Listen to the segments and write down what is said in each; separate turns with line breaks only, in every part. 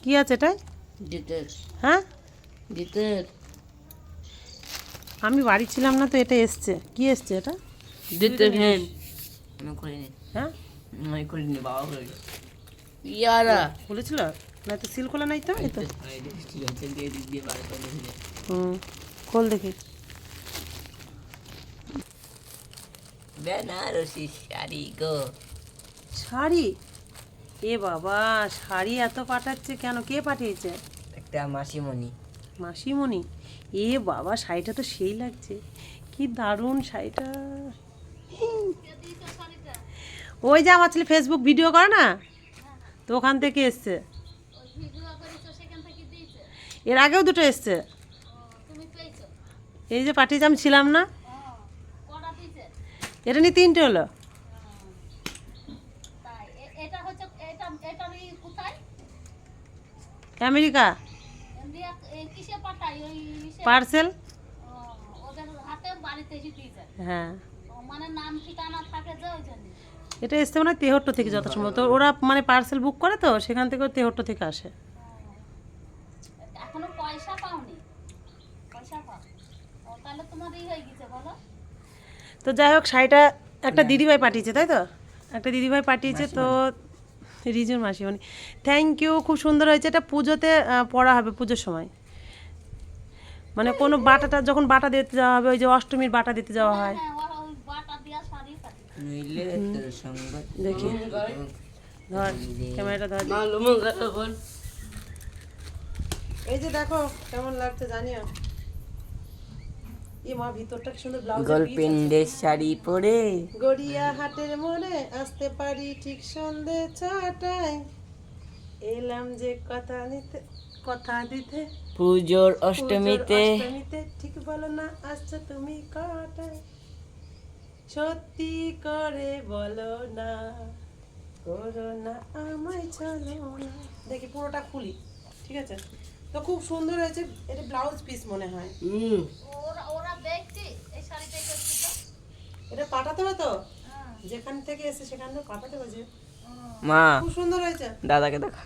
কি আছে এটাই? হ্যাঁ, আমি বাড়ি ছিলাম না তো, এটা এসছে। কি এসছে এটা? হ্যাঁ, খুলেছিল না তো, সিল খোলা নাই তো। এই তো খোল দেখি।
বেনারসি শাড়ি গো।
শাড়ি? এ বাবা, শাড়ি এত পাঠাচ্ছে কেন? কে পাঠিয়েছে?
একটা মাসিমণি।
মাসিমণি? এ বাবা, শাড়িটা তো সেই লাগছে, কি দারুণ শাড়িটা। ওই যে আমার ছেলে ফেসবুক ভিডিও করে না, তো ওখান থেকে এসছে। এর আগেও দুটো এসছে। এই যে পাঠিয়েছে, আমি ছিলাম না। এটা নিয়ে 3টে হলো। America parcel. হ্যাঁ, এটা এসছে মানে তেহট্ট থেকে, যত সম্ভবত ওরা মানে পার্সেল বুক করে, তো সেখান থেকে তেহট্ট থেকে আসে। তো যাই হোক, শাড়িটা একটা দিদিভাই পাঠিয়েছে, তাই তো? একটা দিদিভাই পাঠিয়েছে তো, রিজুর মাসিমণি। থ্যাংক ইউ, খুব সুন্দর হয়েছে। এটা পুজোতে পরা হবে, পুজোর সময়। মানে কোনো বাটাটা যখন বাটা দিতে যাওয়া হবে, ওই যে অষ্টমীর বাটা দিতে যাওয়া হয়। দেখি, ধর ক্যামেরাটা ধর। এই যে দেখো কেমন লাগছে জানিও। এই মা, ভিতরটা কি সুন্দর। ব্লাউজ
গোলপিন্ডের শাড়ি পরে
গড়িয়া হাটের মোড়ে আসতে পারি ঠিক সন্ধে 6টায়। এলাম যে কথা দিতে
পুজোর অষ্টমীতে।
ঠিক বলো না, আসছো তুমি কটায়? সত্যি করে বলো না, করো না আমায় চলো না। দেখি পুরোটা খুলি, ঠিক আছে? তো খুব সুন্দর হয়েছে। এটা ব্লাউজ পিস মনে হয়। এটা পাঠাতে হবে তো, যেখান থেকে এসে সেখান থেকে পাঠাতে হবে। যে
মা,
খুব সুন্দর হয়েছে।
দাদাকে দেখা।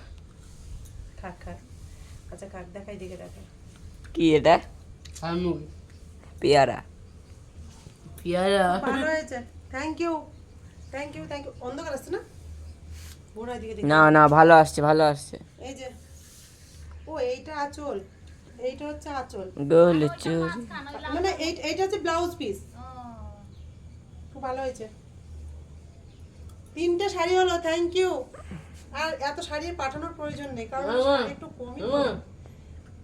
খাক। আচ্ছা খাক, দেখাই দিকে দেখা।
কি এটা? পেয়ারা।
ভালো হয়েছে। Thank you. অন্ধকার আসছে না? বোড়ার দিকে দেখি।
না না, ভালো আসছে, ভালো আসছে।
এই যে, ও এইটা আঁচল, এইটা হচ্ছে আঁচল।
গোল চুরি।
মানে এইটা হচ্ছে ব্লাউজ পিস। খুব ভালো হয়েছে। 3টে শাড়ি হলো। Thank you. আর এত শাড়ি পাঠানোর প্রয়োজন নেই, কারণ শাড়ি একটু কমই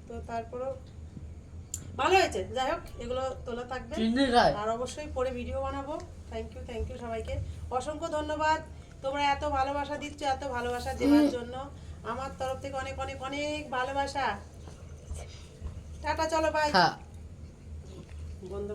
তো, তারপরেও ভালো হয়েছে। যাই হোক, এগুলো তোলা থাকবে, আর অবশ্যই পরে ভিডিও বানাবো। থ্যাংক ইউ সবাইকে, অসংখ্য ধন্যবাদ। তোমরা এত ভালোবাসা দিচ্ছ, এত ভালোবাসা দেওয়ার জন্য আমার তরফ থেকে অনেক অনেক অনেক ভালোবাসা। টাটা, চলো বাই। বন্ধ।